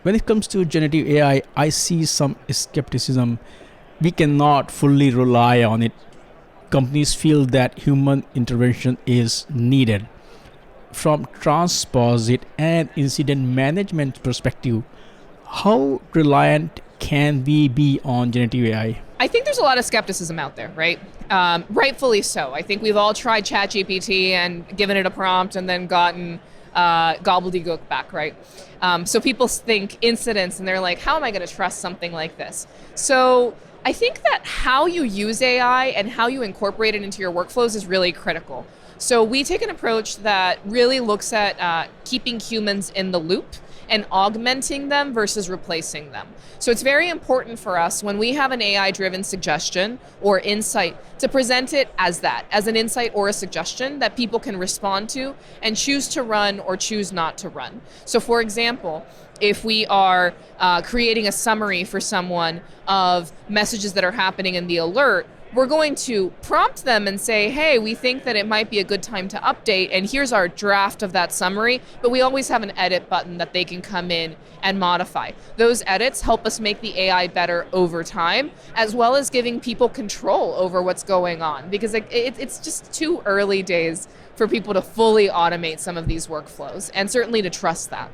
When it comes to generative AI, I see some skepticism. We cannot fully rely on it. Companies feel that human intervention is needed. From Transposit and incident management perspective, how reliant can we be on generative AI? I think there's a lot of skepticism out there, right? Rightfully so. I think we've all tried ChatGPT and given it a prompt and then gotten gobbledygook back, right? So people think incidents and they're like, how am I going to trust something like this? So I think that how you use AI and how you incorporate it into your workflows is really critical. So we take an approach that really looks at keeping humans in the loop and augmenting them versus replacing them. So it's very important for us when we have an AI-driven suggestion or insight to present it as that, as an insight or a suggestion that people can respond to and choose to run or choose not to run. So for example, if we are creating a summary for someone of messages that are happening in the alert, we're going to prompt them and say, hey, we think that it might be a good time to update, and here's our draft of that summary, but we always have an edit button that they can come in and modify. Those edits help us make the AI better over time, as well as giving people control over what's going on, because it's just too early days for people to fully automate some of these workflows, and certainly to trust that.